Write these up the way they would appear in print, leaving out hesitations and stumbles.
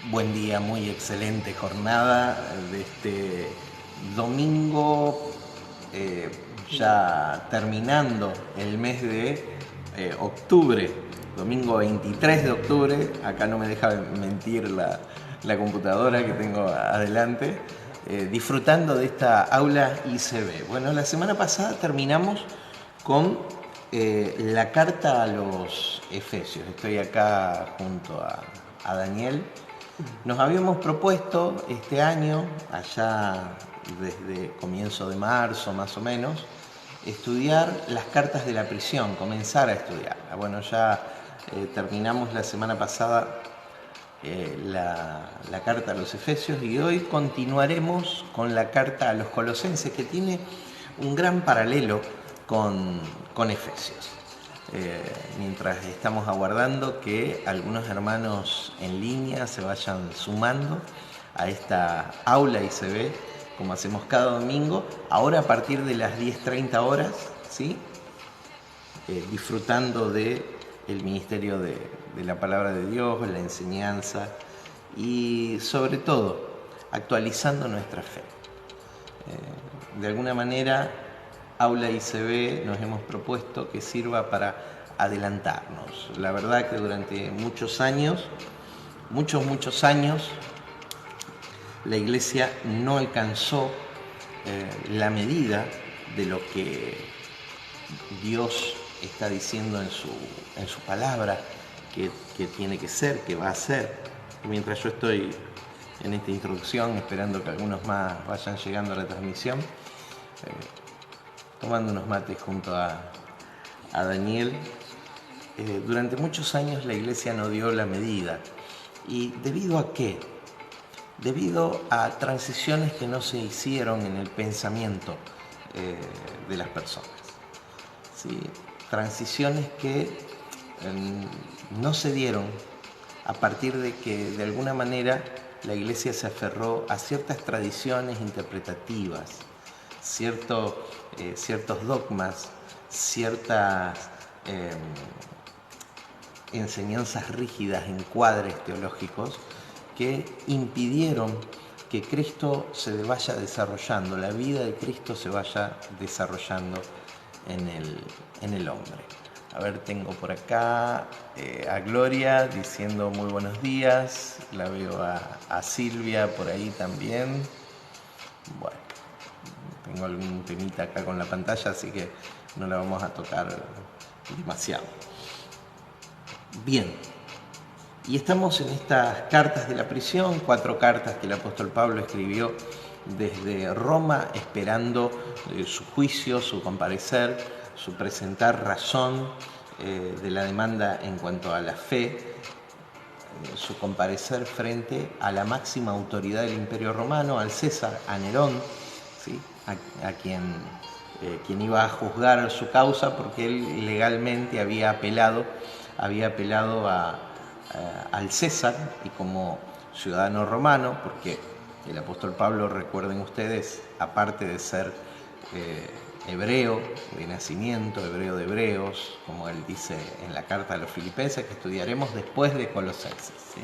Buen día, muy excelente jornada de este domingo, ya terminando el mes de octubre, domingo 23 de octubre. Acá no me deja mentir la computadora que tengo adelante, disfrutando de esta aula ICB. Bueno, la semana pasada terminamos con la carta a los Efesios. Estoy acá junto a Daniel. Nos habíamos propuesto este año, allá desde comienzo de marzo más o menos, estudiar las cartas de la prisión, comenzar a estudiarla. Bueno, ya terminamos la semana pasada la carta a los Efesios y hoy continuaremos con la carta a los Colosenses, que tiene un gran paralelo con Efesios. Mientras estamos aguardando que algunos hermanos en línea se vayan sumando a esta aula ICB, como hacemos cada domingo, ahora a partir de las 10:30 horas, ¿sí? Disfrutando del ministerio de la palabra de Dios, la enseñanza y sobre todo actualizando nuestra fe. De alguna manera, Aula ICB nos hemos propuesto que sirva para adelantarnos. La verdad que durante muchos años, la Iglesia no alcanzó la medida de lo que Dios está diciendo en su palabra que tiene que ser, que va a ser. Y mientras yo estoy en esta introducción, esperando que algunos más vayan llegando a la transmisión, tomando unos mates junto a Daniel, durante muchos años la Iglesia no dio la medida. ¿Y debido a qué? Debido a transiciones que no se hicieron en el pensamiento de las personas. ¿Sí? Transiciones que no se dieron a partir de que de alguna manera la Iglesia se aferró a ciertas tradiciones interpretativas, ciertos dogmas, ciertas enseñanzas rígidas, encuadres teológicos que impidieron que Cristo se vaya desarrollando, la vida de Cristo se vaya desarrollando en el hombre. A ver, tengo por acá a Gloria diciendo muy buenos días, la veo a Silvia por ahí también. Bueno, tengo algún temita acá con la pantalla, así que no la vamos a tocar demasiado. Bien, y estamos en estas cartas de la prisión, 4 cartas que el apóstol Pablo escribió desde Roma, esperando su juicio, su comparecer, su presentar razón de la demanda en cuanto a la fe, su comparecer frente a la máxima autoridad del Imperio Romano, al César, a Nerón, ¿sí? a quien iba a juzgar su causa porque él legalmente había apelado al César, y como ciudadano romano, porque el apóstol Pablo, recuerden ustedes, aparte de ser hebreo de nacimiento, hebreo de hebreos, como él dice en la carta a los Filipenses, que estudiaremos después de Colosenses, ¿sí?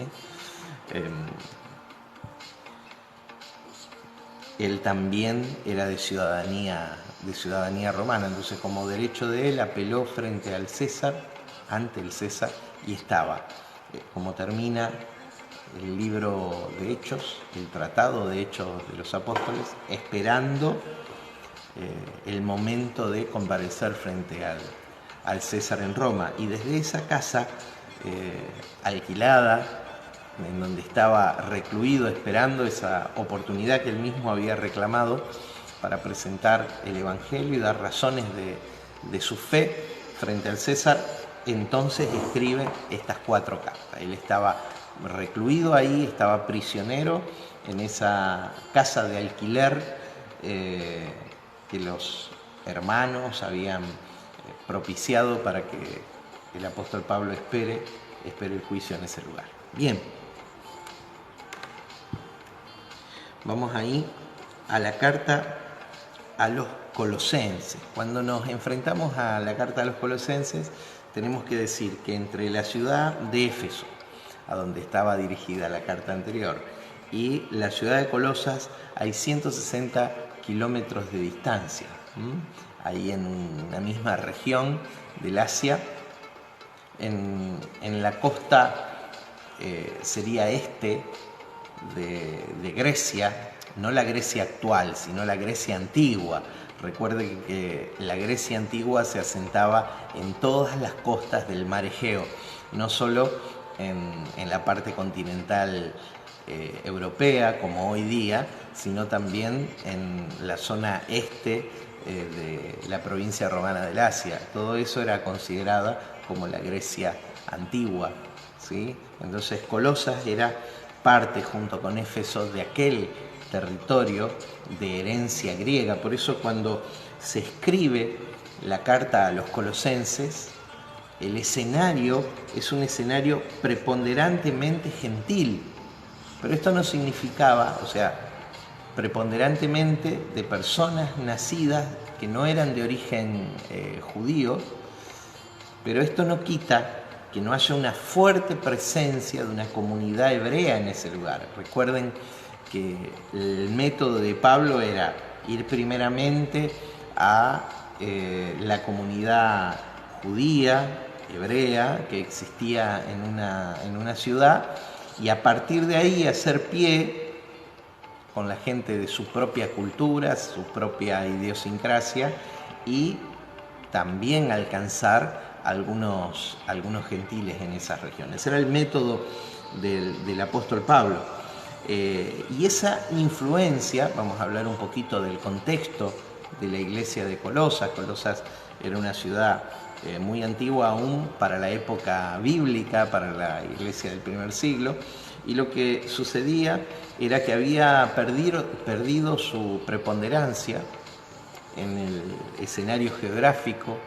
Él también era de ciudadanía romana, entonces como derecho de él apeló frente al César, ante el César, y estaba, como termina el libro de Hechos, el tratado de Hechos de los Apóstoles, esperando el momento de comparecer frente al César en Roma. Y desde esa casa alquilada, en donde estaba recluido esperando esa oportunidad que él mismo había reclamado para presentar el Evangelio y dar razones de su fe frente al César, entonces escribe estas 4 cartas. Él estaba recluido ahí, estaba prisionero en esa casa de alquiler que los hermanos habían propiciado para que el apóstol Pablo espere el juicio en ese lugar. Bien, vamos ahí a la carta a los Colosenses. Cuando nos enfrentamos a la carta a los Colosenses, tenemos que decir que entre la ciudad de Éfeso, a donde estaba dirigida la carta anterior. Y la ciudad de Colosas hay 160 kilómetros de distancia, ahí en una misma región del Asia, en la costa sería este de Grecia, no la Grecia actual, sino la Grecia antigua. Recuerde que la Grecia antigua se asentaba en todas las costas del mar Egeo, no solo en la parte continental europea como hoy día, sino también en la zona este de la provincia romana del Asia. Todo eso era considerada como la Grecia antigua, ¿sí? Entonces Colosas era parte, junto con Éfeso, de aquel territorio de herencia griega. Por eso cuando se escribe la carta a los colosenses, el escenario es un escenario preponderantemente gentil. Pero esto no significaba, o sea, preponderantemente de personas nacidas que no eran de origen judío, pero esto no quita que no haya una fuerte presencia de una comunidad hebrea en ese lugar. Recuerden que el método de Pablo era ir primeramente a la comunidad judía, hebrea, que existía en una ciudad, y a partir de ahí hacer pie con la gente de su propia cultura, su propia idiosincrasia, y también alcanzar algunos gentiles en esas regiones. Ese era el método del apóstol Pablo. Y esa influencia, vamos a hablar un poquito del contexto de la iglesia de Colosas. Colosas era una ciudad muy antigua aún para la época bíblica, para la iglesia del primer siglo, y lo que sucedía era que había perdido su preponderancia en el escenario geográfico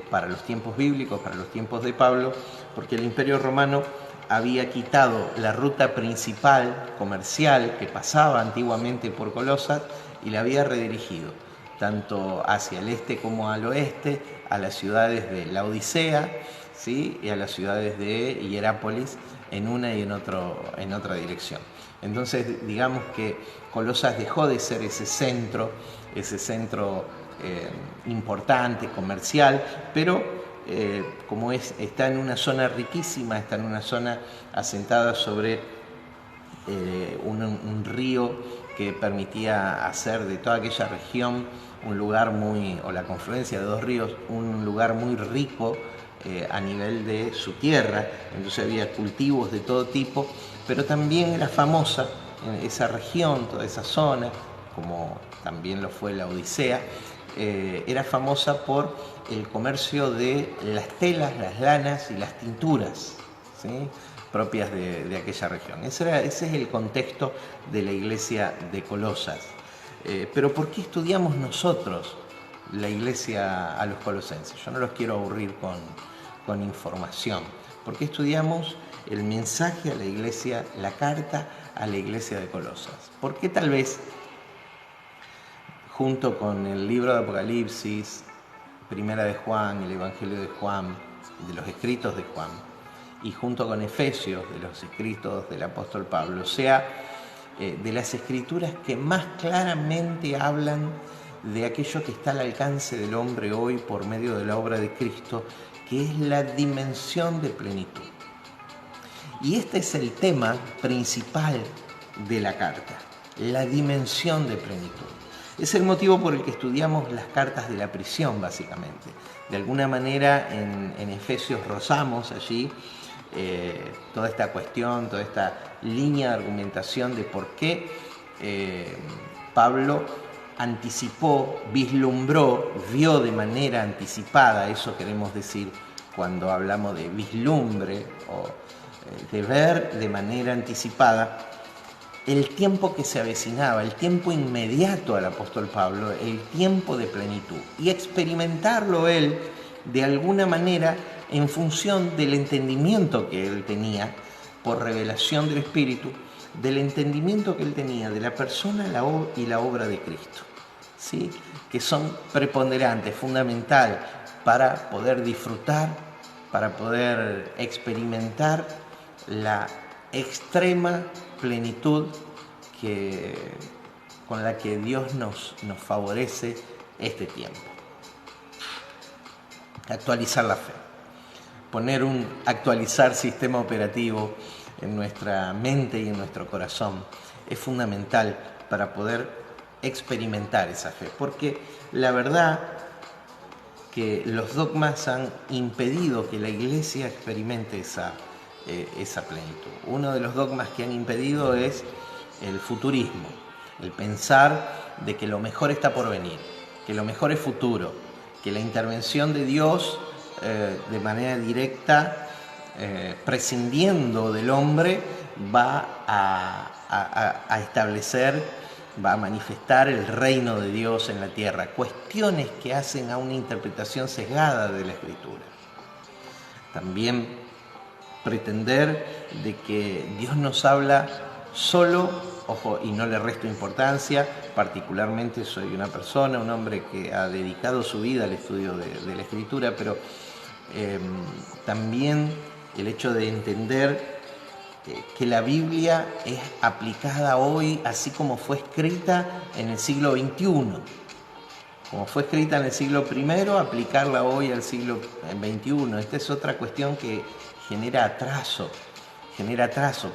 para los tiempos bíblicos, para los tiempos de Pablo, porque el Imperio Romano había quitado la ruta principal comercial que pasaba antiguamente por Colosas y la había redirigido tanto hacia el este como al oeste, a las ciudades de Laodicea, ¿sí?, y a las ciudades de Hierápolis en una y en otra dirección. Entonces, digamos que Colosas dejó de ser ese centro importante, comercial, pero como está en una zona riquísima, está en una zona asentada sobre un río que permitía hacer de toda aquella región un lugar o la confluencia de dos ríos, un lugar muy rico a nivel de su tierra. Entonces había cultivos de todo tipo, pero también era famosa en esa región, toda esa zona, como también lo fue la Odisea, era famosa por el comercio de las telas, las lanas y las tinturas, ¿sí?, propias de aquella región. Ese es el contexto de la iglesia de Colosas. Pero ¿por qué estudiamos nosotros la iglesia a los colosenses? Yo no los quiero aburrir con información. ¿Por qué estudiamos el mensaje a la iglesia, la carta a la iglesia de Colosas? ¿Por qué tal vez, junto con el libro de Apocalipsis, Primera de Juan, el Evangelio de Juan, de los escritos de Juan, y junto con Efesios, de los escritos del apóstol Pablo, sea de las escrituras que más claramente hablan de aquello que está al alcance del hombre hoy por medio de la obra de Cristo, que es la dimensión de plenitud? Y este es el tema principal de la carta, la dimensión de plenitud. Es el motivo por el que estudiamos las cartas de la prisión, básicamente. De alguna manera en Efesios rozamos allí toda esta cuestión, toda esta línea de argumentación de por qué Pablo anticipó, vislumbró, vio de manera anticipada. Eso queremos decir cuando hablamos de vislumbre o de ver de manera anticipada el tiempo que se avecinaba, el tiempo inmediato al apóstol Pablo, el tiempo de plenitud, y experimentarlo él de alguna manera en función del entendimiento que él tenía por revelación del Espíritu, del entendimiento que él tenía de la persona y la obra de Cristo, ¿sí?, que son preponderantes, fundamental para poder disfrutar, para poder experimentar la extrema plenitud con la que Dios nos favorece este tiempo. Actualizar la fe, actualizar sistema operativo en nuestra mente y en nuestro corazón es fundamental para poder experimentar esa fe, porque la verdad que los dogmas han impedido que la Iglesia experimente esa plenitud. Uno de los dogmas que han impedido es el futurismo, el pensar de que lo mejor está por venir, que lo mejor es futuro, que la intervención de Dios de manera directa, prescindiendo del hombre, va a establecer, va a manifestar el reino de Dios en la tierra. Cuestiones que hacen a una interpretación sesgada de la Escritura. También pretender de que Dios nos habla solo, ojo, y no le resto importancia, particularmente soy un hombre que ha dedicado su vida al estudio de la Escritura, pero también el hecho de entender que la Biblia es aplicada hoy así como fue escrita en el siglo XXI. Como fue escrita en el siglo I, aplicarla hoy al siglo XXI. Esta es otra cuestión que genera atraso.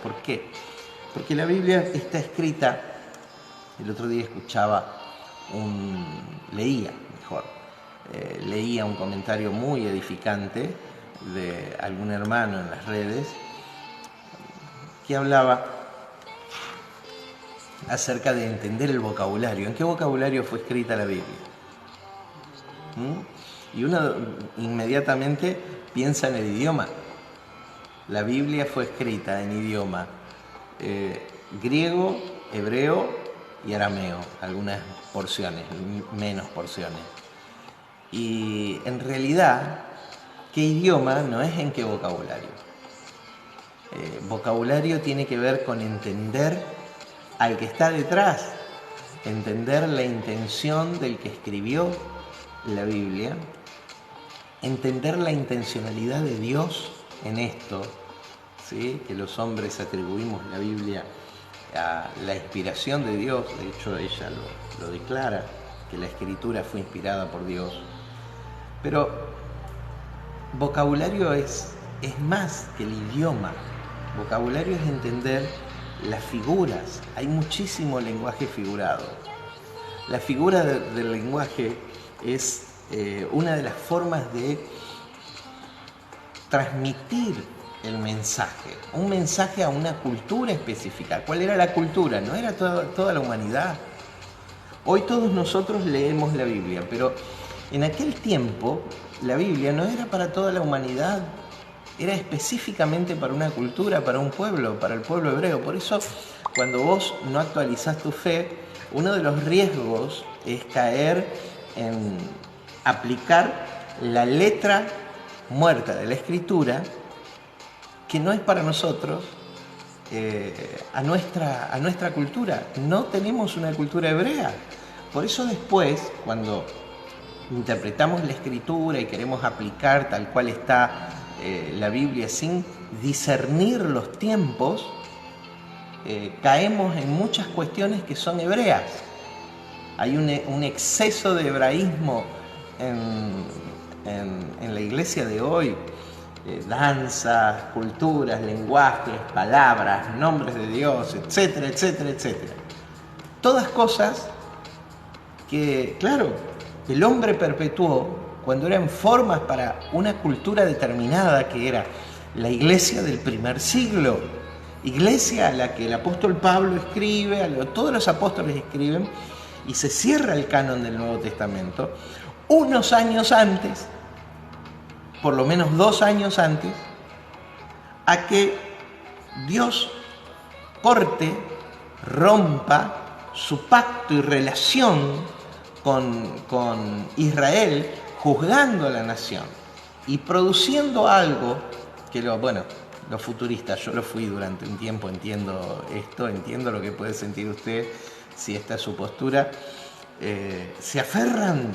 ¿Por qué? Porque la Biblia está escrita, el otro día leía un comentario muy edificante de algún hermano en las redes que hablaba acerca de entender el vocabulario. ¿En qué vocabulario fue escrita la Biblia? Y uno inmediatamente piensa en el idioma. La Biblia fue escrita en idioma griego, hebreo y arameo, algunas porciones, menos porciones. Y en realidad, ¿qué idioma no es en qué vocabulario? Vocabulario tiene que ver con entender al que está detrás, entender la intención del que escribió la Biblia, entender la intencionalidad de Dios en esto, ¿sí? Que los hombres atribuimos la Biblia a la inspiración de Dios. De hecho ella lo declara, que la Escritura fue inspirada por Dios. Pero vocabulario es más que el idioma. Vocabulario es entender las figuras. Hay muchísimo lenguaje figurado. La figura del lenguaje es una de las formas de transmitir el mensaje, un mensaje a una cultura específica. ¿Cuál era la cultura? No era toda la humanidad. Hoy todos nosotros leemos la Biblia, pero en aquel tiempo la Biblia no era para toda la humanidad, era específicamente para una cultura, para un pueblo, para el pueblo hebreo. Por eso, cuando vos no actualizás tu fe, uno de los riesgos es caer en aplicar la letra muerta de la Escritura, que no es para nosotros, a nuestra cultura. No tenemos una cultura hebrea. Por eso después, cuando interpretamos la Escritura y queremos aplicar tal cual está la Biblia sin discernir los tiempos, caemos en muchas cuestiones que son hebreas. Hay un exceso de hebraísmo en la iglesia de hoy. Danzas, culturas, lenguajes, palabras, nombres de Dios, etcétera, etcétera, etcétera. Todas cosas que, claro, el hombre perpetuó cuando eran formas para una cultura determinada, que era la iglesia del primer siglo, iglesia a la que el apóstol Pablo escribe, todos los apóstoles escriben, y se cierra el canon del Nuevo Testamento unos años antes, por lo menos 2 años antes, a que Dios rompa su pacto y relación con Israel, juzgando a la nación y produciendo algo que los futuristas, yo lo fui durante un tiempo, entiendo esto, entiendo lo que puede sentir usted si esta es su postura, se aferran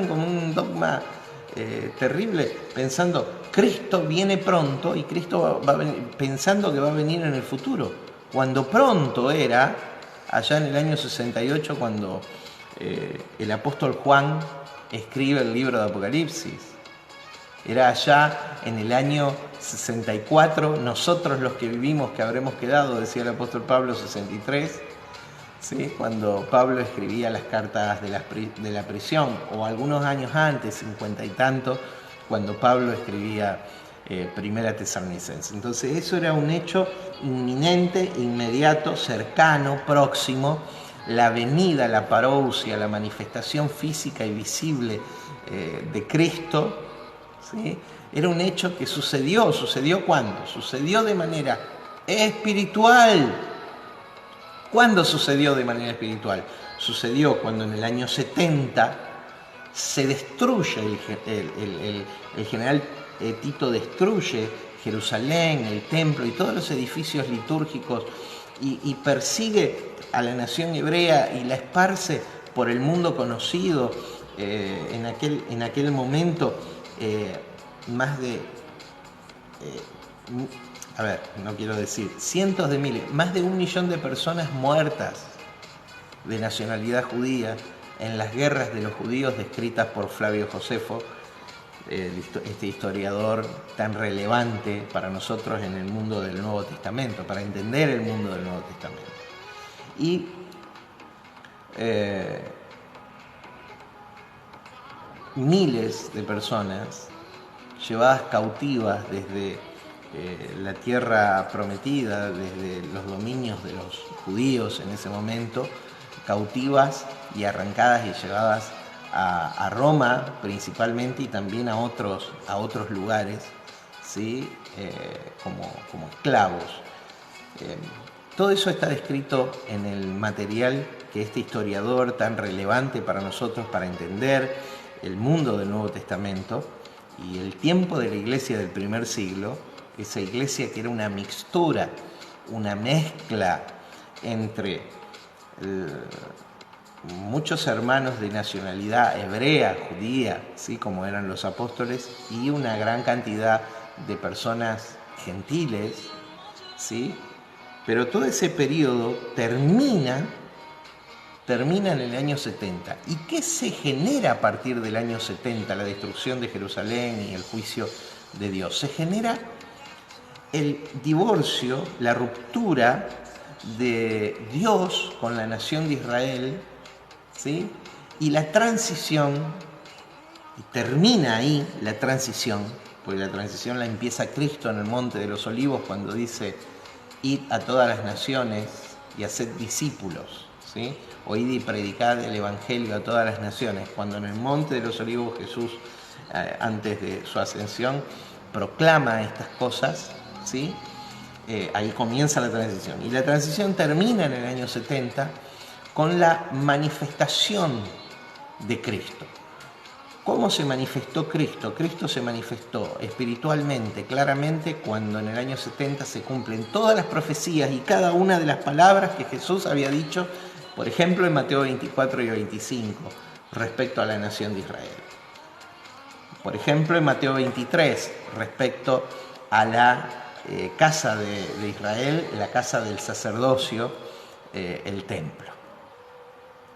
como un dogma terrible, pensando Cristo viene pronto y Cristo va a venir, pensando que va a venir en el futuro, cuando pronto era allá en el año 68 cuando el apóstol Juan escribe el libro de Apocalipsis. Era allá en el año 64, nosotros los que vivimos que habremos quedado, decía el apóstol Pablo, 63, ¿sí? Cuando Pablo escribía las cartas de la prisión, o algunos años antes, 50 y tanto, cuando Pablo escribía Primera Tesalonicenses. Entonces eso era un hecho inminente, inmediato, cercano, próximo, la venida, la parousia, la manifestación física y visible de Cristo, ¿sí? Era un hecho que sucedió. ¿Sucedió cuándo? Sucedió de manera espiritual. ¿Cuándo sucedió de manera espiritual? Sucedió cuando en el año 70 se destruye, el general Tito destruye Jerusalén, el templo y todos los edificios litúrgicos y persigue a la nación hebrea y la esparce por el mundo conocido. En aquel momento más de, no quiero decir, cientos de miles, más de 1 millón de personas muertas de nacionalidad judía en las guerras de los judíos descritas por Flavio Josefo, este historiador tan relevante para nosotros en el mundo del Nuevo Testamento, para entender el mundo del Nuevo Testamento. Y miles de personas llevadas cautivas desde la tierra prometida, desde los dominios de los judíos en ese momento, cautivas y arrancadas y llevadas a Roma principalmente y también a otros lugares, ¿sí? Como esclavos. Todo eso está descrito en el material que este historiador tan relevante para nosotros para entender el mundo del Nuevo Testamento y el tiempo de la iglesia del primer siglo, esa iglesia que era una mixtura, una mezcla entre muchos hermanos de nacionalidad hebrea, judía, ¿sí? Como eran los apóstoles, y una gran cantidad de personas gentiles, ¿sí? Pero todo ese periodo termina en el año 70. ¿Y qué se genera a partir del año 70? La destrucción de Jerusalén y el juicio de Dios. Se genera el divorcio, la ruptura de Dios con la nación de Israel, ¿sí? Y la transición, y termina ahí la transición, porque la transición la empieza Cristo en el Monte de los Olivos cuando dice: id a todas las naciones y haced discípulos, ¿sí? Oíd y predicad el Evangelio a todas las naciones. Cuando en el Monte de los Olivos Jesús, antes de su ascensión, proclama estas cosas, ¿sí? Ahí comienza la transición. Y la transición termina en el año 70 con la manifestación de Cristo. ¿Cómo se manifestó Cristo? Cristo se manifestó espiritualmente, claramente, cuando en el año 70 se cumplen todas las profecías y cada una de las palabras que Jesús había dicho, por ejemplo, en Mateo 24 y 25, respecto a la nación de Israel. Por ejemplo, en Mateo 23, respecto a la casa de Israel, la casa del sacerdocio, el templo.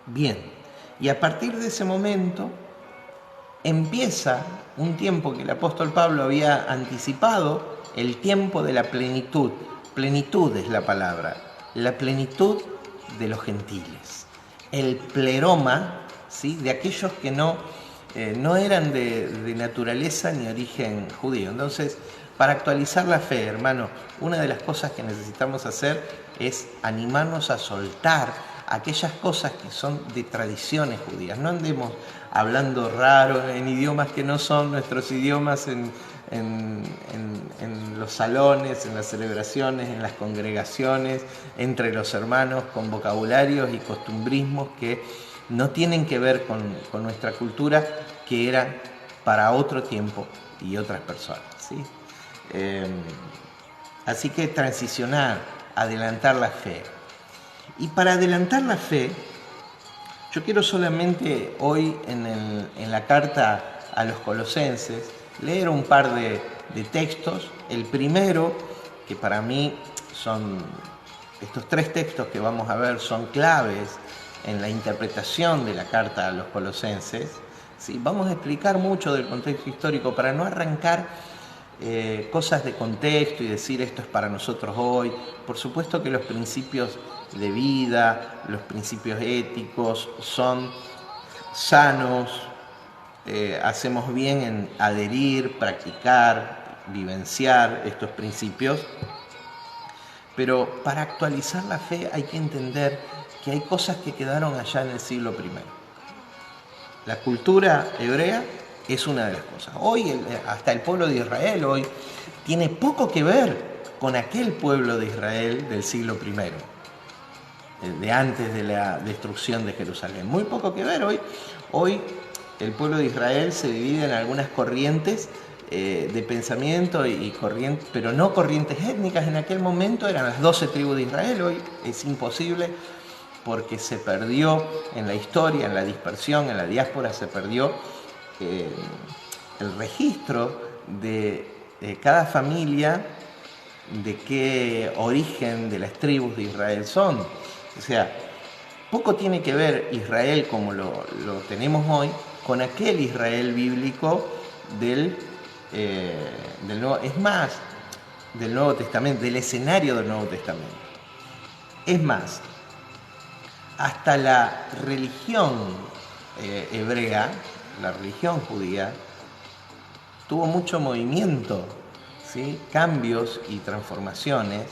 Bien, y a partir de ese momento empieza un tiempo que el apóstol Pablo había anticipado, el tiempo de la plenitud. Plenitud es la palabra, la plenitud de los gentiles. El pleroma, ¿sí? De aquellos que no eran de naturaleza ni origen judío. Entonces, para actualizar la fe, hermano, una de las cosas que necesitamos hacer es animarnos a soltar aquellas cosas que son de tradiciones judías. No andemos hablando raro en idiomas que no son nuestros idiomas en los salones, en las celebraciones, en las congregaciones, entre los hermanos, con vocabularios y costumbrismos que no tienen que ver con nuestra cultura, que eran para otro tiempo y otras personas, ¿sí? Así que transicionar, adelantar la fe. Y para adelantar la fe, yo quiero solamente hoy en la carta a los Colosenses leer un par de textos. El primero, que para mí son estos 3 textos que vamos a ver, son claves en la interpretación de la carta a los colosenses. ¿Sí? Vamos a explicar mucho del contexto histórico para no arrancar cosas de contexto y decir esto es para nosotros hoy. Por supuesto que los principios de vida, los principios éticos son sanos, hacemos bien en adherir, practicar, vivenciar estos principios, pero para actualizar la fe hay que entender que hay cosas que quedaron allá en el siglo I. La cultura hebrea es una de las cosas. Hoy, hasta el pueblo de Israel hoy tiene poco que ver con aquel pueblo de Israel del siglo I, de antes de la destrucción de Jerusalén. Muy poco que ver hoy. Hoy el pueblo de Israel se divide en algunas corrientes de pensamiento y corrientes, pero no corrientes étnicas. En aquel momento eran las 12 tribus de Israel. Hoy es imposible porque se perdió en la historia, en la dispersión, en la diáspora, se perdió el registro de cada familia, de qué origen de las tribus de Israel son. O sea, poco tiene que ver Israel como lo tenemos hoy con aquel Israel bíblico del Nuevo, es más, del Nuevo Testamento, del escenario del Nuevo Testamento. Es más, hasta la religión hebrea, la religión judía, tuvo mucho movimiento, ¿sí? Cambios y transformaciones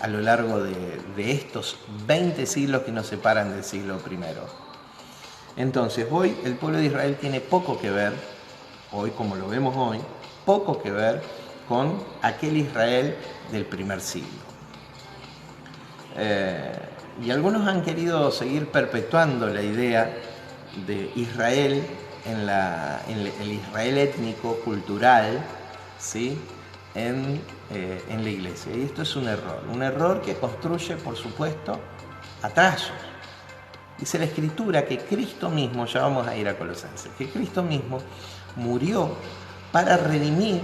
a lo largo de estos 20 siglos que nos separan del siglo I. Entonces, hoy el pueblo de Israel tiene poco que ver, hoy como lo vemos hoy, poco que ver con aquel Israel del primer siglo. Y algunos han querido seguir perpetuando la idea de Israel en el Israel étnico, cultural, ¿sí? en la iglesia. Y esto es un error que construye, por supuesto, atrasos. Dice la Escritura que Cristo mismo, ya vamos a ir a Colosenses, que Cristo mismo murió para redimir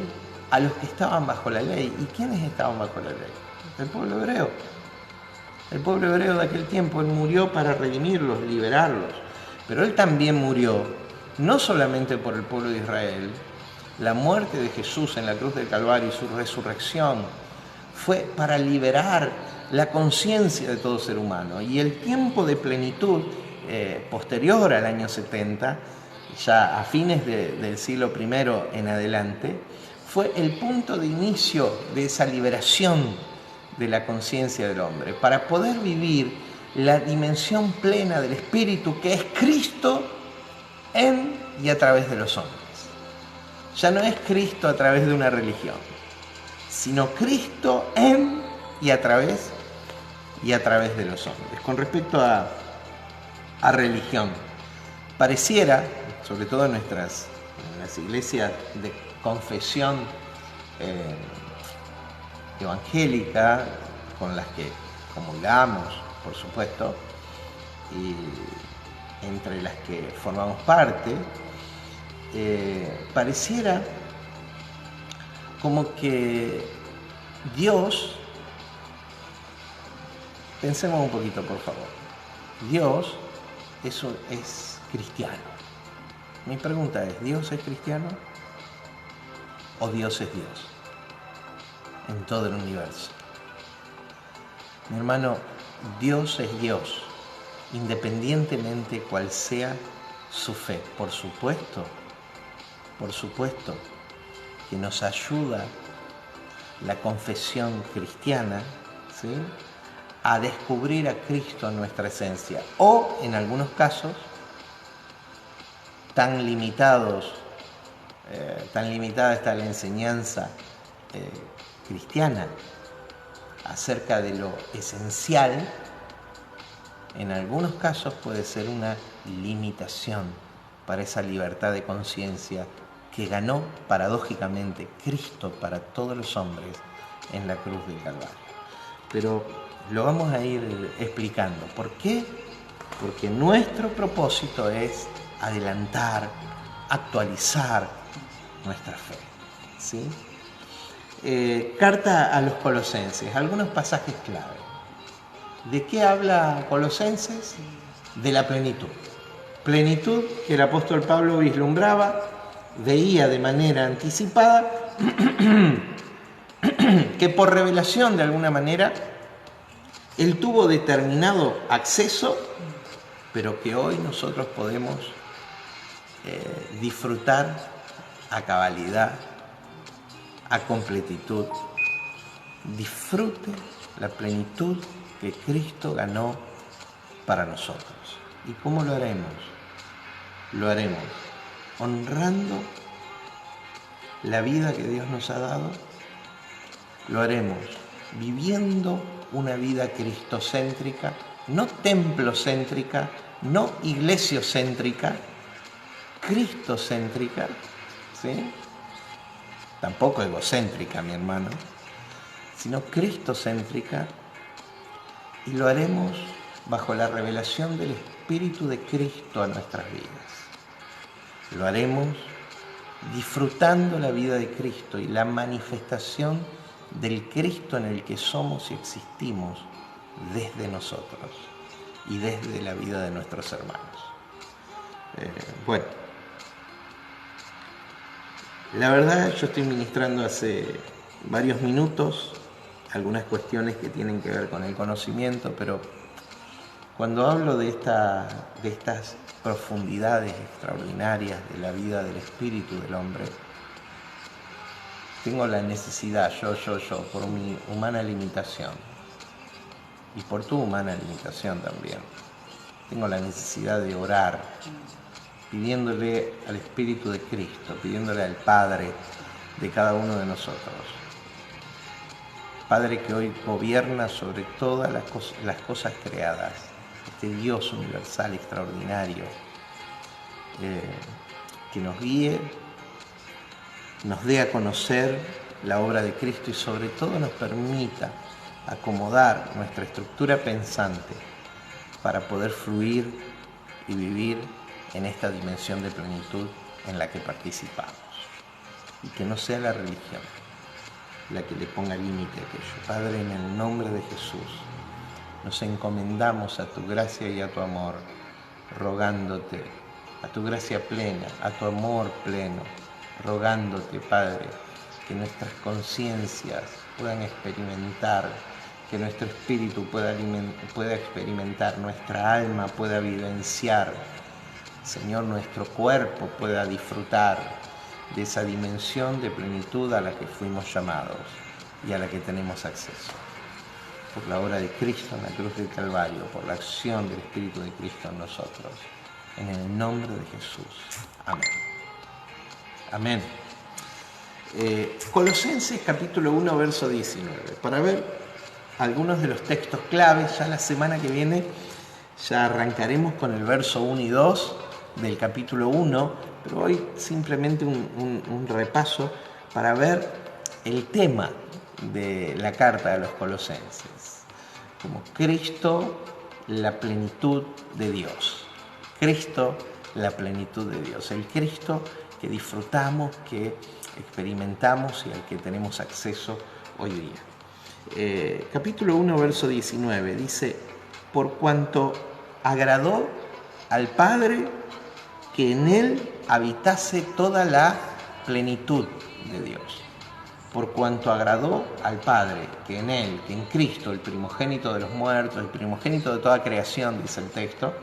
a los que estaban bajo la ley. ¿Y quiénes estaban bajo la ley? El pueblo hebreo. El pueblo hebreo de aquel tiempo, Él murió para redimirlos, liberarlos. Pero Él también murió, no solamente por el pueblo de Israel. La muerte de Jesús en la cruz del Calvario y su resurrección fue para liberar la conciencia de todo ser humano. Y el tiempo de plenitud posterior al año 70, ya a fines del siglo I en adelante, fue el punto de inicio de esa liberación de la conciencia del hombre, para poder vivir la dimensión plena del Espíritu que es Cristo en y a través de los hombres. Ya no es Cristo a través de una religión, sino Cristo en y a través de los hombres. Con respecto a religión, pareciera, sobre todo en las iglesias de confesión evangélica, con las que comulgamos, por supuesto, y entre las que formamos parte, pareciera como que Dios, pensemos un poquito por favor, Dios es cristiano. Mi pregunta es, ¿Dios es cristiano o Dios es Dios en todo el universo? Mi hermano, Dios es Dios, independientemente cuál sea su fe. Por supuesto que nos ayuda la confesión cristiana, ¿sí?, a descubrir a Cristo en nuestra esencia, o en algunos casos tan limitada está la enseñanza cristiana acerca de lo esencial. En algunos casos puede ser una limitación para esa libertad de conciencia que ganó paradójicamente Cristo para todos los hombres en la cruz del Calvario. Pero lo vamos a ir explicando. ¿Por qué? Porque nuestro propósito es adelantar, actualizar nuestra fe. ¿sí? Carta a los Colosenses, algunos pasajes clave. ¿De qué habla Colosenses? De la plenitud. Plenitud que el apóstol Pablo vislumbraba, veía de manera anticipada, que por revelación de alguna manera él tuvo determinado acceso, pero que hoy nosotros podemos disfrutar a cabalidad, a completitud. Disfrute la plenitud que Cristo ganó para nosotros. ¿Y cómo lo haremos? Lo haremos honrando la vida que Dios nos ha dado. Lo haremos viviendo una vida cristocéntrica, no templocéntrica, no iglesiocéntrica, cristocéntrica, ¿sí? Tampoco egocéntrica, mi hermano, sino cristocéntrica, y lo haremos bajo la revelación del Espíritu de Cristo a nuestras vidas. Lo haremos disfrutando la vida de Cristo y la manifestación del Cristo en el que somos y existimos desde nosotros y desde la vida de nuestros hermanos. Bueno, la verdad yo estoy ministrando hace varios minutos algunas cuestiones que tienen que ver con el conocimiento, pero cuando hablo de estas profundidades extraordinarias de la vida del espíritu del hombre, tengo la necesidad, yo, por mi humana limitación y por tu humana limitación también, tengo la necesidad de orar, pidiéndole al Espíritu de Cristo, pidiéndole al Padre de cada uno de nosotros. Padre que hoy gobierna sobre todas las cosas creadas, este Dios universal extraordinario, que nos guíe, nos dé a conocer la obra de Cristo y sobre todo nos permita acomodar nuestra estructura pensante para poder fluir y vivir en esta dimensión de plenitud en la que participamos. Y que no sea la religión la que le ponga límite a aquello. Padre, en el nombre de Jesús, nos encomendamos a tu gracia y a tu amor, rogándote, a tu gracia plena, a tu amor pleno, rogándote, Padre, que nuestras conciencias puedan experimentar, que nuestro espíritu pueda experimentar, nuestra alma pueda vivenciar, Señor, nuestro cuerpo pueda disfrutar de esa dimensión de plenitud a la que fuimos llamados y a la que tenemos acceso. Por la obra de Cristo en la cruz del Calvario, por la acción del Espíritu de Cristo en nosotros, en el nombre de Jesús. Amén. Amén. Colosenses capítulo 1, verso 19. Para ver algunos de los textos claves, ya la semana que viene ya arrancaremos con el verso 1 y 2 del capítulo 1, pero hoy simplemente un repaso para ver el tema de la carta de los Colosenses, como Cristo, la plenitud de Dios. Cristo, la plenitud de Dios. El Cristo que disfrutamos, que experimentamos y al que tenemos acceso hoy día. Capítulo 1, verso 19, dice: por cuanto agradó al Padre que en Él habitase toda la plenitud de Dios. Por cuanto agradó al Padre que en Él, que en Cristo, el primogénito de los muertos, el primogénito de toda creación, dice el texto,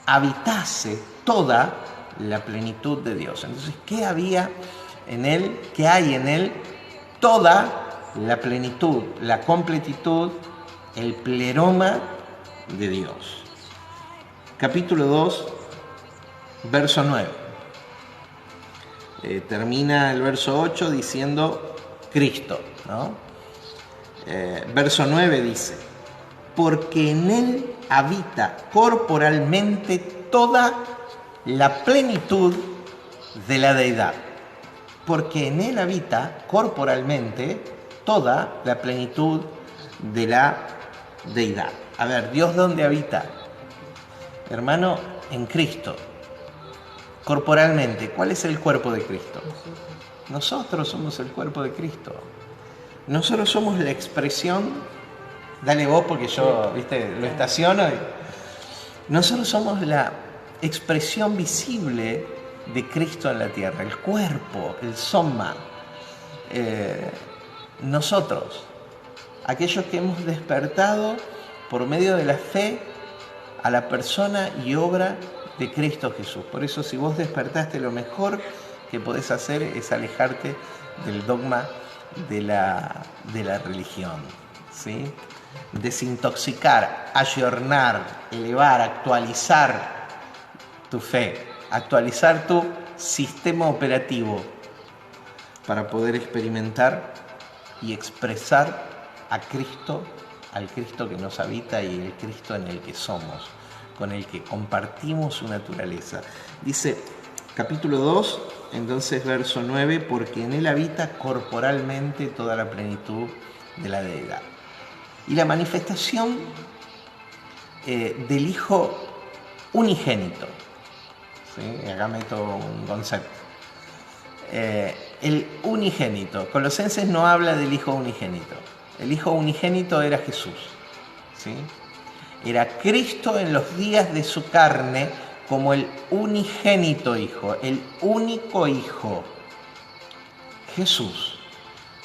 habitase toda la plenitud de Dios. Entonces, ¿qué había en Él? ¿Qué hay en Él? Toda la plenitud, la completitud, el pleroma de Dios. Capítulo 2, verso 9. Termina el verso 8 diciendo Cristo, ¿no? Verso 9 dice: porque en Él habita corporalmente toda la plenitud de la deidad. Porque en Él habita corporalmente toda la plenitud de la deidad. A ver, ¿Dios dónde habita? Hermano, en Cristo. Corporalmente, ¿cuál es el cuerpo de Cristo? Nosotros somos el cuerpo de Cristo. Nosotros somos la expresión, dale vos porque yo, viste, lo estaciono. Nosotros somos la expresión visible de Cristo en la tierra, el cuerpo, el soma. Nosotros, aquellos que hemos despertado por medio de la fe a la persona y obra de Cristo Jesús. Por eso, si vos despertaste, lo mejor que podés hacer es alejarte del dogma de la religión, ¿sí? Desintoxicar, ayornar, elevar, actualizar tu fe, actualizar tu sistema operativo para poder experimentar y expresar a Cristo, al Cristo que nos habita y el Cristo en el que somos, con el que compartimos su naturaleza. Dice, capítulo 2, entonces verso 9, porque en él habita corporalmente toda la plenitud de la deidad. Y la manifestación del Hijo unigénito, ¿sí? Acá meto un concepto. El unigénito. Colosenses no habla del Hijo unigénito. El Hijo unigénito era Jesús, ¿sí? Era Cristo en los días de su carne como el unigénito Hijo, el único Hijo. Jesús,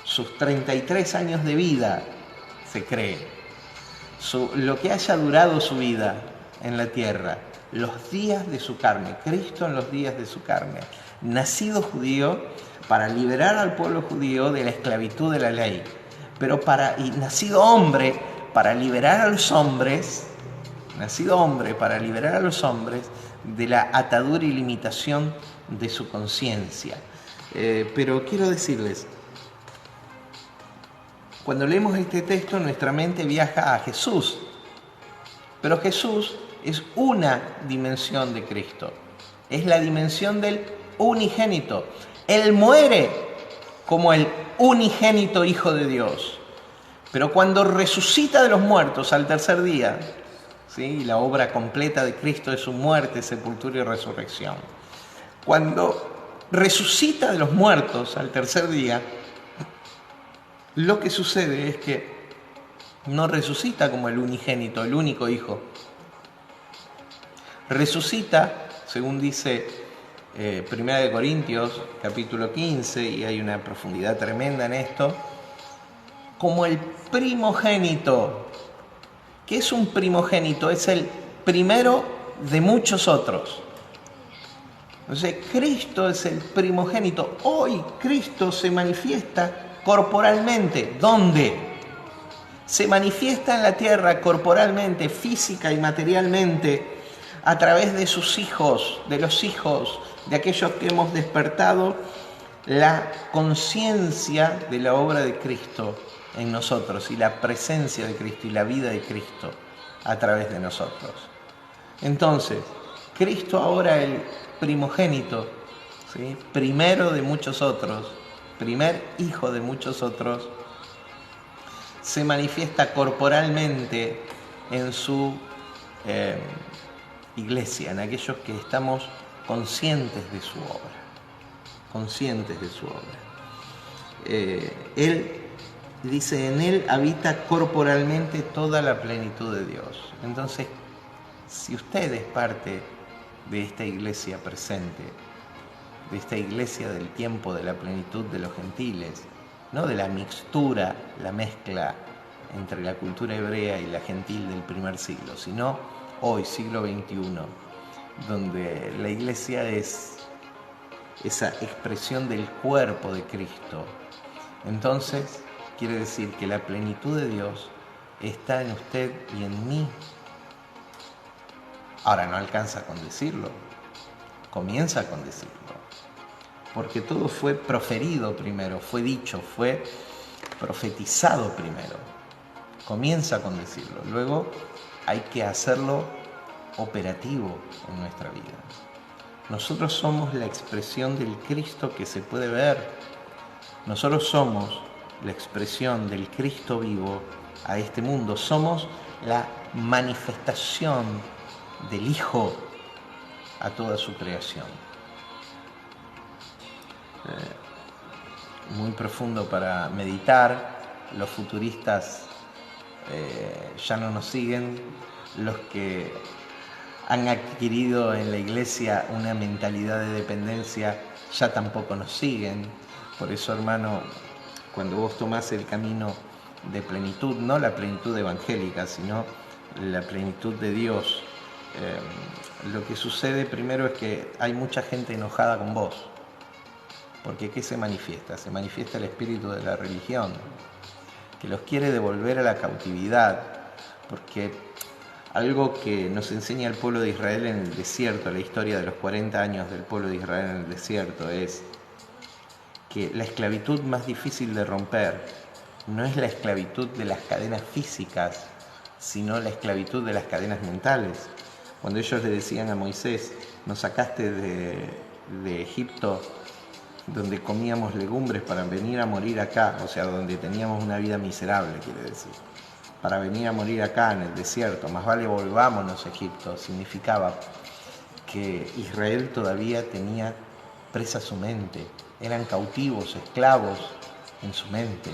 sus 33 años de vida, se cree, lo que haya durado su vida en la tierra, los días de su carne, Cristo en los días de su carne, nacido judío para liberar al pueblo judío de la esclavitud de la ley, y nacido hombre para liberar a los hombres, de la atadura y limitación de su conciencia. Pero quiero decirles, cuando leemos este texto, nuestra mente viaja a Jesús, pero Jesús es una dimensión de Cristo, es la dimensión del unigénito. Él muere como el unigénito Hijo de Dios, pero cuando resucita de los muertos al tercer día, ¿sí? La obra completa de Cristo es su muerte, sepultura y resurrección. Cuando resucita de los muertos al tercer día, lo que sucede es que no resucita como el unigénito, el único Hijo. Resucita, según dice 1 Corintios, capítulo 15, y hay una profundidad tremenda en esto, como el primogénito. ¿Qué es un primogénito? Es el primero de muchos otros. Entonces, Cristo es el primogénito. Hoy Cristo se manifiesta corporalmente. ¿Dónde? Se manifiesta en la tierra corporalmente, física y materialmente, a través de sus hijos, de los hijos, de aquellos que hemos despertado la conciencia de la obra de Cristo en nosotros y la presencia de Cristo y la vida de Cristo a través de nosotros. Entonces, Cristo ahora el primogénito, ¿sí? Primero de muchos otros, primer hijo de muchos otros, se manifiesta corporalmente en su iglesia, en aquellos que estamos conscientes de su obra, Él dice, en Él habita corporalmente toda la plenitud de Dios. Entonces, si usted es parte de esta iglesia presente, de esta iglesia del tiempo de la plenitud de los gentiles, no de la mixtura, la mezcla entre la cultura hebrea y la gentil del primer siglo, sino hoy, siglo XXI, donde la iglesia es esa expresión del cuerpo de Cristo. Entonces, quiere decir que la plenitud de Dios está en usted y en mí. Ahora, no alcanza con decirlo, comienza con decirlo, porque todo fue proferido primero, fue dicho, fue profetizado primero. Comienza con decirlo, luego hay que hacerlo operativo en nuestra vida. Nosotros somos la expresión del Cristo que se puede ver. Nosotros somos la expresión del Cristo vivo a este mundo. Somos la manifestación del Hijo a toda su creación. muy profundo para meditar. Los futuristas ya no nos siguen. Los que han adquirido en la iglesia una mentalidad de dependencia ya tampoco nos siguen. Por eso, hermano, cuando vos tomás el camino de plenitud, no la plenitud evangélica, sino la plenitud de Dios, lo que sucede primero es que hay mucha gente enojada con vos. Porque ¿qué se manifiesta? Se manifiesta el espíritu de la religión, que los quiere devolver a la cautividad, porque algo que nos enseña el pueblo de Israel en el desierto, la historia de los 40 años del pueblo de Israel en el desierto, es que la esclavitud más difícil de romper no es la esclavitud de las cadenas físicas, sino la esclavitud de las cadenas mentales. Cuando ellos le decían a Moisés, nos sacaste de Egipto, donde comíamos legumbres para venir a morir acá, o sea, donde teníamos una vida miserable, quiere decir, para venir a morir acá en el desierto, más vale volvámonos a Egipto, significaba que Israel todavía tenía presa su mente, eran cautivos, esclavos en su mente.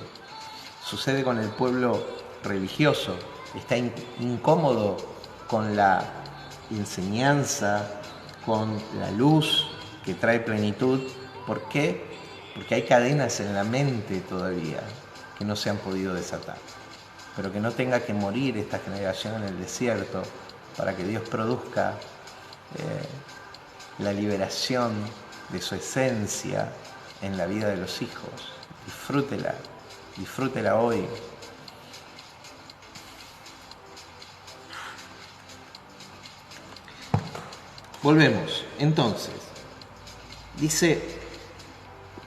Sucede con el pueblo religioso, está incómodo con la enseñanza, con la luz que trae plenitud. ¿Por qué? Porque hay cadenas en la mente todavía que no se han podido desatar. Pero que no tenga que morir esta generación en el desierto para que Dios produzca la liberación de su esencia en la vida de los hijos. Disfrútela, disfrútela hoy. Volvemos. Entonces, dice,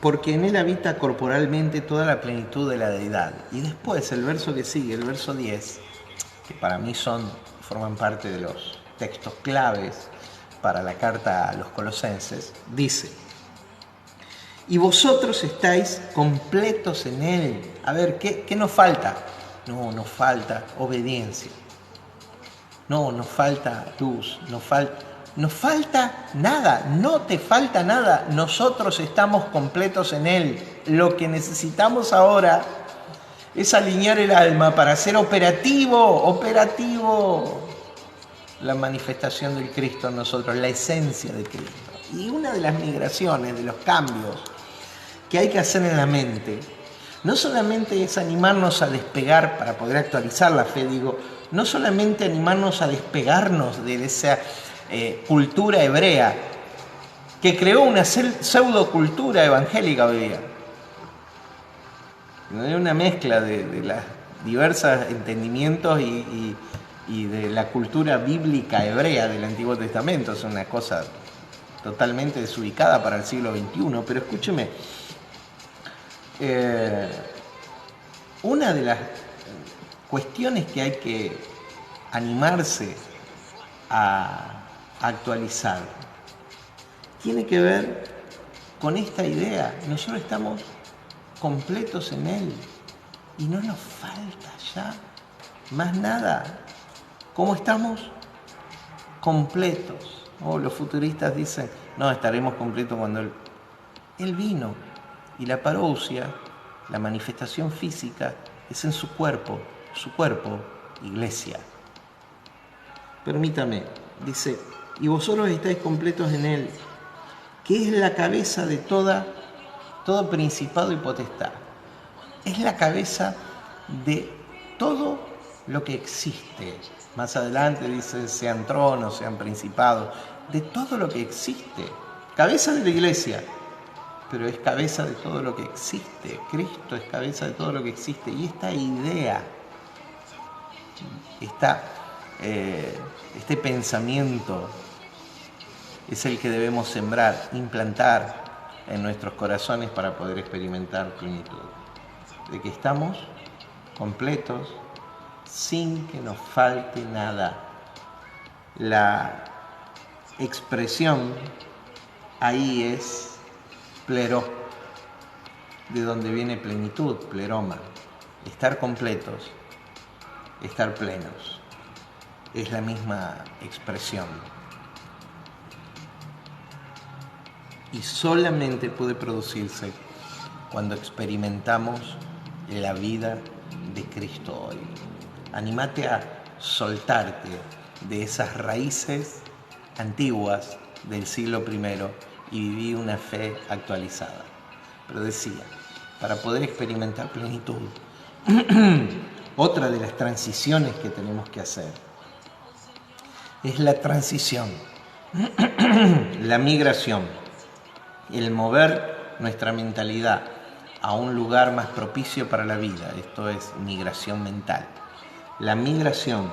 porque en él habita corporalmente toda la plenitud de la deidad. Y después el verso que sigue, el verso 10, que para mí forman parte de los textos claves para la carta a los colosenses, dice, y vosotros estáis completos en él. A ver, ¿qué nos falta? No, nos falta obediencia. No, nos falta luz, nos falta nada, no te falta nada. Nosotros estamos completos en Él. Lo que necesitamos ahora es alinear el alma para hacer operativo la manifestación del Cristo en nosotros, la esencia de Cristo. Y una de las migraciones, de los cambios que hay que hacer en la mente, no solamente es animarnos a despegar para poder actualizar la fe, no solamente animarnos a despegarnos de esa cultura hebrea que creó una pseudocultura evangélica hoy día. Una mezcla de los diversos entendimientos y de la cultura bíblica hebrea del Antiguo Testamento. Es una cosa totalmente desubicada para el siglo XXI, pero escúcheme, una de las cuestiones que hay que animarse a actualizar tiene que ver con esta idea. Nosotros estamos completos en Él y no nos falta ya más nada. ¿Cómo estamos? Completos. Los futuristas dicen, no, estaremos completos cuando Él vino. Y la parousia, la manifestación física, es en su cuerpo, iglesia. Permítame, dice, y vosotros estáis completos en Él, que es la cabeza de todo principado y potestad. Es la cabeza de todo lo que existe. Más adelante dice, sean tronos, sean principados, de todo lo que existe. Cabeza de la iglesia, pero es cabeza de todo lo que existe. Cristo es cabeza de todo lo que existe. Y esta idea, este pensamiento es el que debemos sembrar, implantar en nuestros corazones para poder experimentar plenitud. De que estamos completos sin que nos falte nada. La expresión ahí es plero, de donde viene plenitud, pleroma. Estar completos, estar plenos. Es la misma expresión. Y solamente puede producirse cuando experimentamos la vida de Cristo hoy. Anímate a soltarte de esas raíces antiguas del siglo I y viví una fe actualizada. Pero decía, para poder experimentar plenitud, otra de las transiciones que tenemos que hacer es la transición, la migración, el mover nuestra mentalidad a un lugar más propicio para la vida. Esto es migración mental. La migración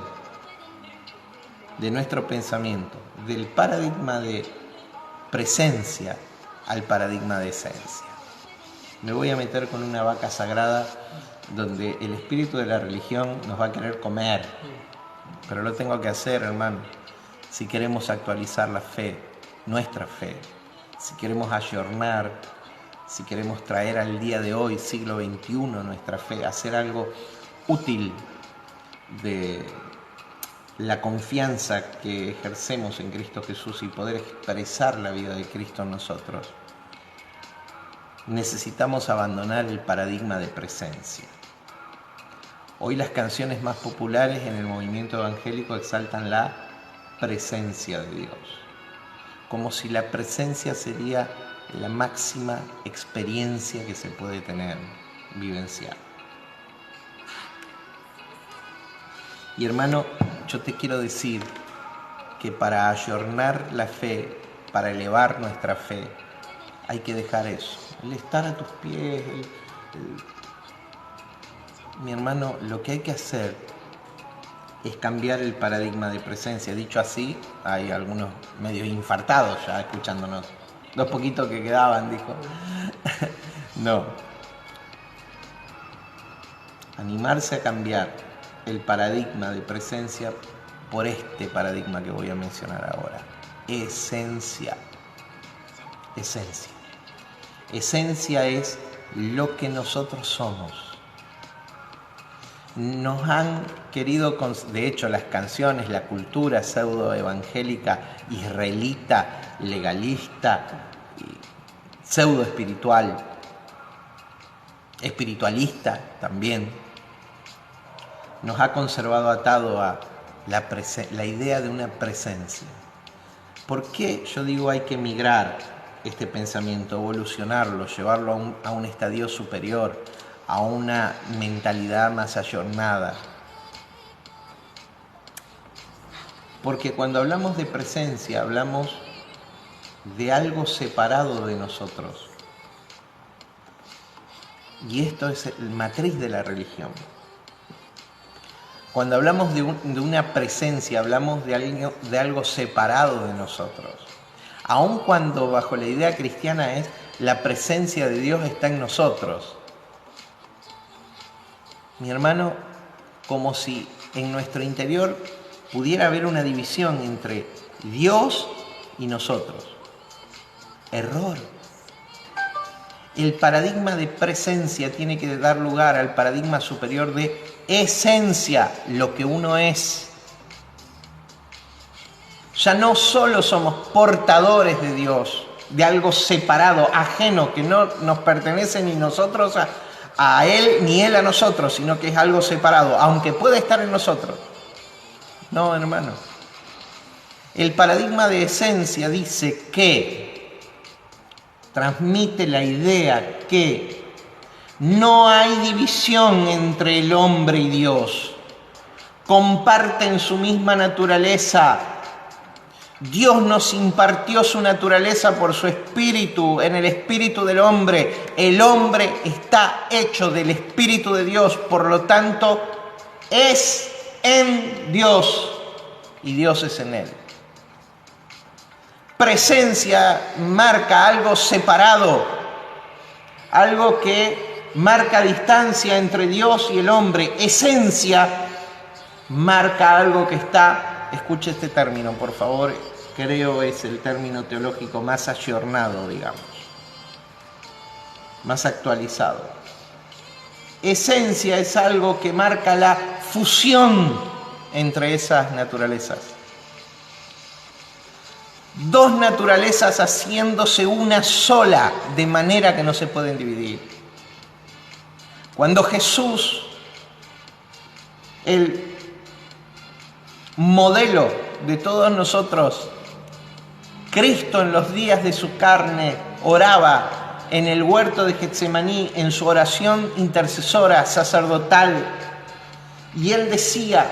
de nuestro pensamiento, del paradigma de presencia al paradigma de esencia. Me voy a meter con una vaca sagrada donde el espíritu de la religión nos va a querer comer, pero lo tengo que hacer, hermano, si queremos actualizar la fe, nuestra fe, si queremos ayornar, si queremos traer al día de hoy, siglo XXI, nuestra fe, hacer algo útil de la confianza que ejercemos en Cristo Jesús y poder expresar la vida de Cristo en nosotros. Necesitamos abandonar el paradigma de presencia. Hoy las canciones más populares en el movimiento evangélico exaltan la presencia de Dios, como si la presencia sería la máxima experiencia que se puede tener, vivenciar. Y hermano, yo te quiero decir que para ayornar la fe, para elevar nuestra fe, hay que dejar eso, el estar a tus pies. Mi hermano, lo que hay que hacer es cambiar el paradigma de presencia. Dicho así, hay algunos medio infartados ya escuchándonos. Los poquitos que quedaban, dijo. No. Animarse a cambiar el paradigma de presencia por este paradigma que voy a mencionar ahora. Esencia. Esencia. Esencia es lo que nosotros somos. Nos han querido, de hecho las canciones, la cultura pseudo-evangélica, israelita, legalista, pseudo-espiritual, espiritualista también, nos ha conservado atado a la idea de una presencia. ¿Por qué yo digo hay que migrar este pensamiento, evolucionarlo, llevarlo a un estadio superior, a una mentalidad más ayornada? Porque cuando hablamos de presencia, hablamos de algo separado de nosotros. Y esto es la matriz de la religión. Cuando hablamos de una presencia, hablamos de algo separado de nosotros. Aun cuando bajo la idea cristiana es la presencia de Dios está en nosotros. Mi hermano, como si en nuestro interior pudiera haber una división entre Dios y nosotros. Error. El paradigma de presencia tiene que dar lugar al paradigma superior de esencia, lo que uno es. Ya no solo somos portadores de Dios, de algo separado, ajeno, que no nos pertenece ni nosotros a Él, ni Él a nosotros, sino que es algo separado, aunque puede estar en nosotros. No, hermano. El paradigma de esencia dice que transmite la idea que no hay división entre el hombre y Dios. Comparten su misma naturaleza. Dios nos impartió su naturaleza por su espíritu, en el espíritu del hombre. El hombre está hecho del espíritu de Dios, por lo tanto, es en Dios y Dios es en él. Presencia marca algo separado, algo que marca distancia entre Dios y el hombre. Esencia marca algo que está, escuche este término por favor, creo es el término teológico más ayornado, digamos, más actualizado. Esencia es algo que marca la fusión entre esas naturalezas. Dos naturalezas haciéndose una sola, de manera que no se pueden dividir. Cuando Jesús, el modelo de todos nosotros, Cristo en los días de su carne, oraba en el huerto de Getsemaní en su oración intercesora sacerdotal, y Él decía: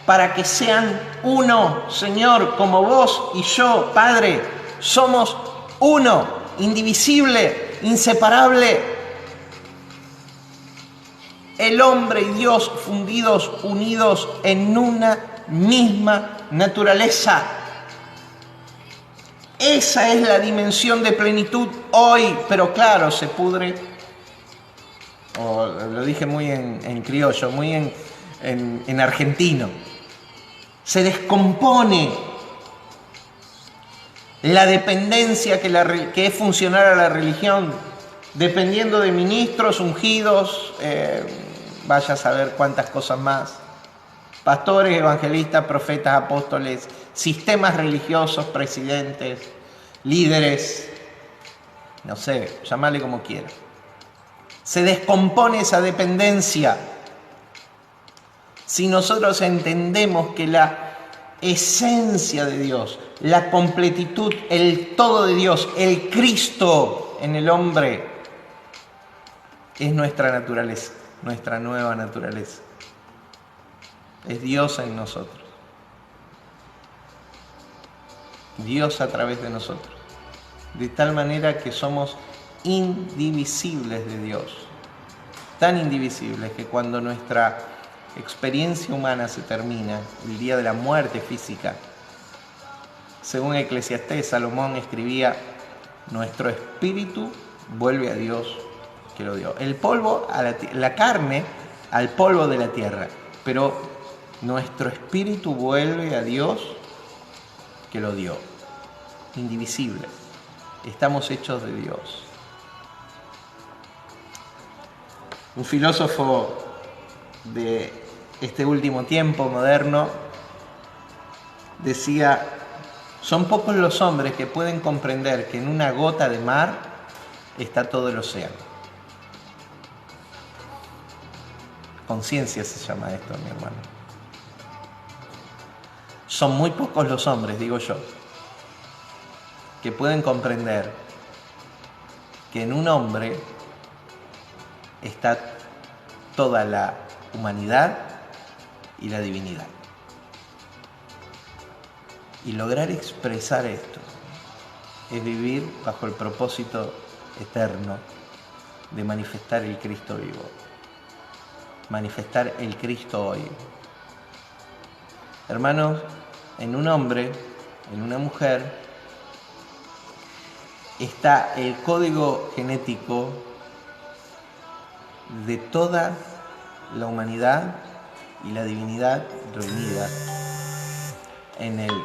para que sean uno, Señor, como vos y yo, Padre, somos uno, indivisible, inseparable. El hombre y Dios fundidos, unidos en una misma naturaleza. Esa es la dimensión de plenitud hoy, pero claro, se pudre, o lo dije muy en criollo, muy en argentino, se descompone la dependencia que es funcionar a la religión, dependiendo de ministros, ungidos, vaya a saber cuántas cosas más, pastores, evangelistas, profetas, apóstoles, sistemas religiosos, presidentes, líderes, no sé, llámale como quiera. Se descompone esa dependencia si nosotros entendemos que la esencia de Dios, la completitud, el todo de Dios, el Cristo en el hombre, es nuestra naturaleza, nuestra nueva naturaleza. Es Dios en nosotros. Dios a través de nosotros. De tal manera que somos indivisibles de Dios. Tan indivisibles que cuando nuestra experiencia humana se termina, el día de la muerte física, según Eclesiastés, Salomón escribía: nuestro espíritu vuelve a Dios que lo dio. El polvo, la carne, al polvo de la tierra, pero nuestro espíritu vuelve a Dios que lo dio. Indivisible. Estamos hechos de Dios. Un filósofo de este último tiempo moderno decía: son pocos los hombres que pueden comprender que en una gota de mar está todo el océano. Conciencia se llama esto, mi hermano. Son muy pocos los hombres, digo yo, que pueden comprender que en un hombre está toda la humanidad y la divinidad. Y lograr expresar esto es vivir bajo el propósito eterno de manifestar el Cristo vivo, manifestar el Cristo hoy. Hermanos, en un hombre, en una mujer, está el código genético de toda la humanidad y la divinidad reunida en el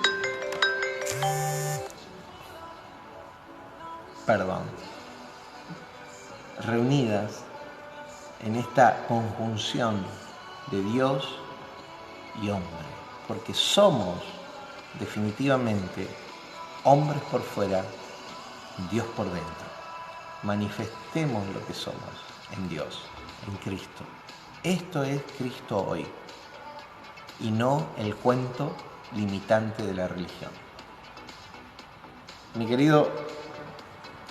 reunidas en esta conjunción de Dios y hombre, porque somos definitivamente hombres por fuera, Dios por dentro. Manifestemos lo que somos en Dios, en Cristo. Esto es Cristo hoy y no el cuento limitante de la religión. Mi querido,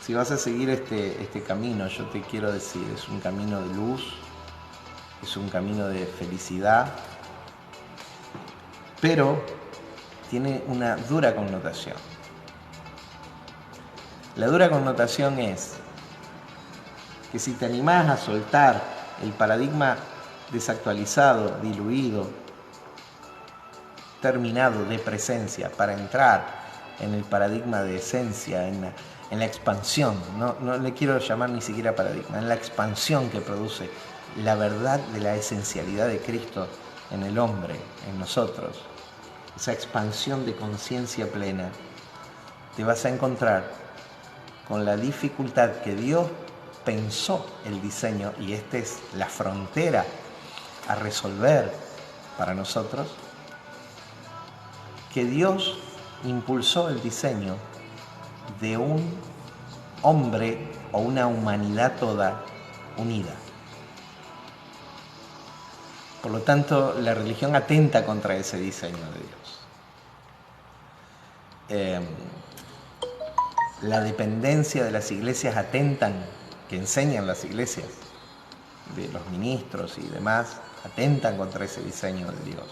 si vas a seguir este camino, yo te quiero decir, es un camino de luz, es un camino de felicidad, pero tiene una dura connotación. La dura connotación es que si te animás a soltar el paradigma desactualizado, diluido, terminado de presencia para entrar en el paradigma de esencia, en la expansión, no le quiero llamar ni siquiera paradigma, en la expansión que produce la verdad de la esencialidad de Cristo en el hombre, en nosotros, esa expansión de conciencia plena, te vas a encontrar con la dificultad que Dios pensó el diseño, y esta es la frontera a resolver para nosotros, que Dios impulsó el diseño de un hombre o una humanidad toda unida. Por lo tanto, la religión atenta contra ese diseño de Dios. La dependencia de las iglesias que enseñan las iglesias, de los ministros y demás, atentan contra ese diseño de Dios.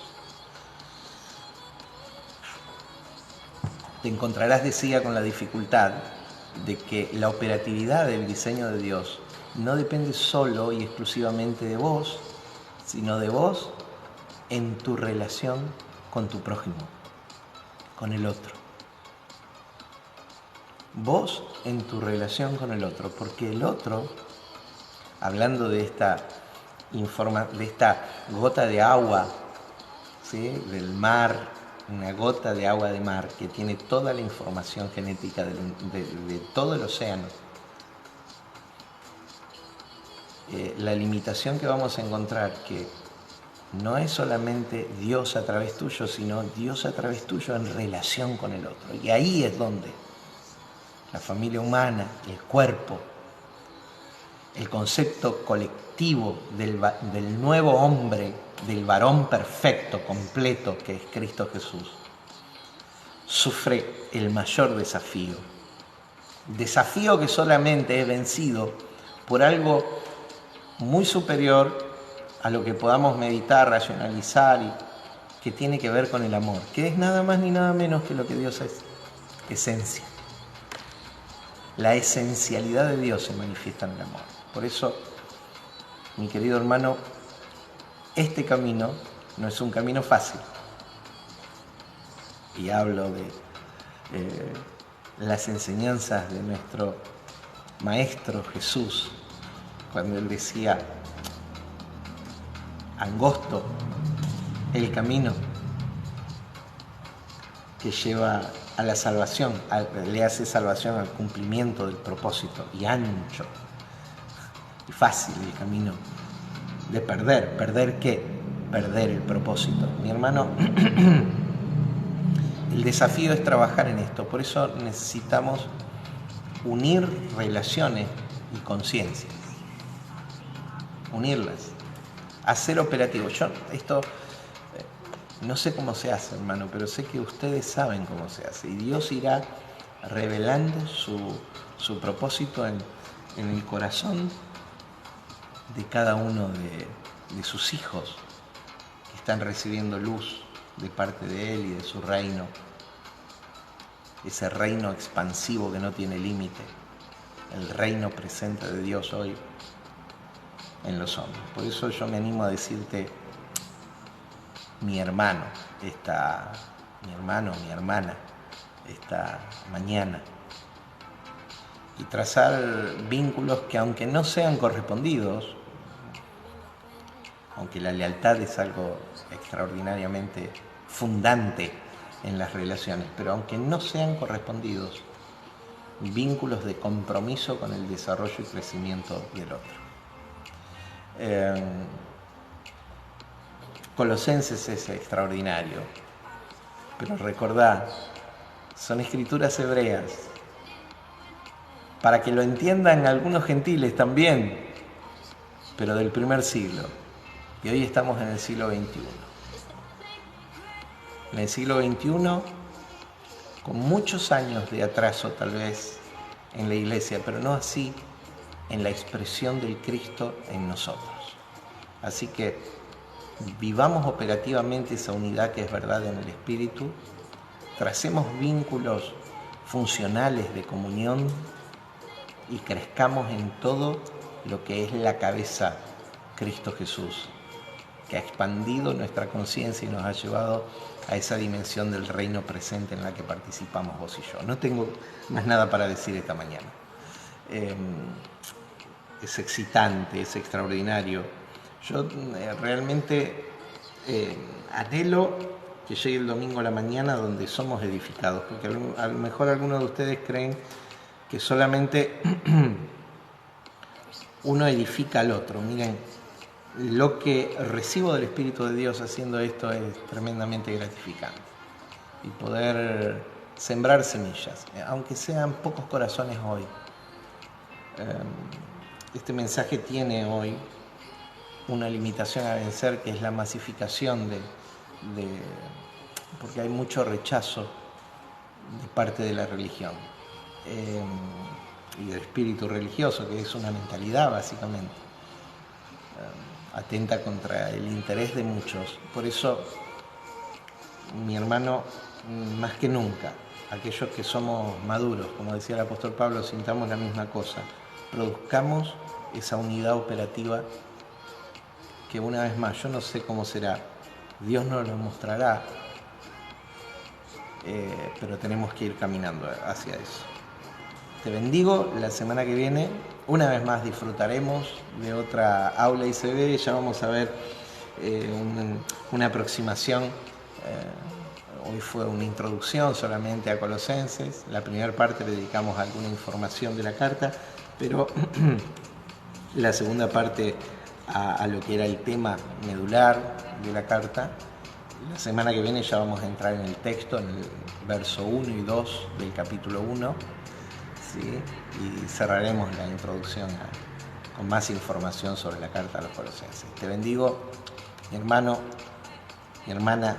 Te encontrarás, decía, con la dificultad de que la operatividad del diseño de Dios no depende solo y exclusivamente de vos, sino de vos en tu relación con tu prójimo, con el otro. Vos en tu relación con el otro, porque el otro, hablando de esta gota de agua, ¿sí?, del mar, una gota de agua de mar que tiene toda la información genética de todo el océano, la limitación que vamos a encontrar, que no es solamente Dios a través tuyo, sino Dios a través tuyo en relación con el otro. Y ahí es donde la familia humana, el cuerpo, el concepto colectivo del nuevo hombre, del varón perfecto, completo, que es Cristo Jesús, sufre el mayor desafío. Desafío que solamente es vencido por algo muy superior a lo que podamos meditar, racionalizar, y que tiene que ver con el amor, que es nada más ni nada menos que lo que Dios es, esencia. La esencialidad de Dios se manifiesta en el amor. Por eso, mi querido hermano, este camino no es un camino fácil. Y hablo de las enseñanzas de nuestro Maestro Jesús, cuando Él decía: angosto el camino que lleva a la salvación, le hace salvación al cumplimiento del propósito, y ancho y fácil el camino de perder. ¿Perder qué? Perder el propósito. Mi hermano, el desafío es trabajar en esto. Por eso necesitamos unir relaciones y conciencias, unirlas, hacer operativo. Yo esto no sé cómo se hace, hermano, pero sé que ustedes saben cómo se hace, y Dios irá revelando su propósito en el corazón de cada uno de sus hijos que están recibiendo luz de parte de Él y de su reino, ese reino expansivo que no tiene límite, el reino presente de Dios hoy en los hombres. Por eso yo me animo a decirte, mi hermano, mi hermana, esta mañana, y trazar vínculos que, aunque no sean correspondidos, aunque la lealtad es algo extraordinariamente fundante en las relaciones, pero aunque no sean correspondidos, vínculos de compromiso con el desarrollo y crecimiento del otro. Colosenses es extraordinario, pero recordad, son escrituras hebreas, para que lo entiendan algunos gentiles también, pero del primer siglo. Y hoy estamos en el siglo XXI. En el siglo XXI, con muchos años de atraso tal vez en la iglesia, pero no así en la expresión del Cristo en nosotros. Así que vivamos operativamente esa unidad que es verdad en el Espíritu, tracemos vínculos funcionales de comunión y crezcamos en todo lo que es la cabeza, Cristo Jesús, que ha expandido nuestra conciencia y nos ha llevado a esa dimensión del reino presente en la que participamos vos y yo. No tengo más nada para decir esta mañana. Es excitante, es extraordinario. Yo realmente anhelo que llegue el domingo a la mañana donde somos edificados, porque a lo mejor algunos de ustedes creen que solamente uno edifica al otro. Miren, lo que recibo del Espíritu de Dios haciendo esto es tremendamente gratificante. Y poder sembrar semillas, aunque sean pocos corazones hoy. Este mensaje tiene hoy una limitación a vencer, que es la masificación porque hay mucho rechazo de parte de la religión y del espíritu religioso, que es una mentalidad básicamente. Atenta contra el interés de muchos. Por eso, mi hermano, más que nunca, aquellos que somos maduros, como decía el apóstol Pablo, sintamos la misma cosa, produzcamos esa unidad operativa que, una vez más, yo no sé cómo será, Dios nos lo mostrará, pero tenemos que ir caminando hacia eso. Te bendigo. La semana que viene, una vez más, disfrutaremos de otra aula ICB. Ya vamos a ver una aproximación. Hoy fue una introducción solamente a Colosenses. La primera parte le dedicamos a alguna información de la carta, pero la segunda parte a lo que era el tema medular de la carta. La semana que viene ya vamos a entrar en el texto, en el verso 1 y 2 del capítulo 1, ¿sí? Y cerraremos la introducción con más información sobre la carta a los Colosenses. Te bendigo, mi hermano, mi hermana,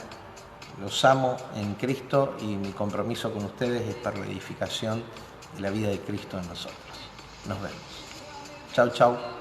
los amo en Cristo, y mi compromiso con ustedes es para la edificación de la vida de Cristo en nosotros. Nos vemos. Chau, chau.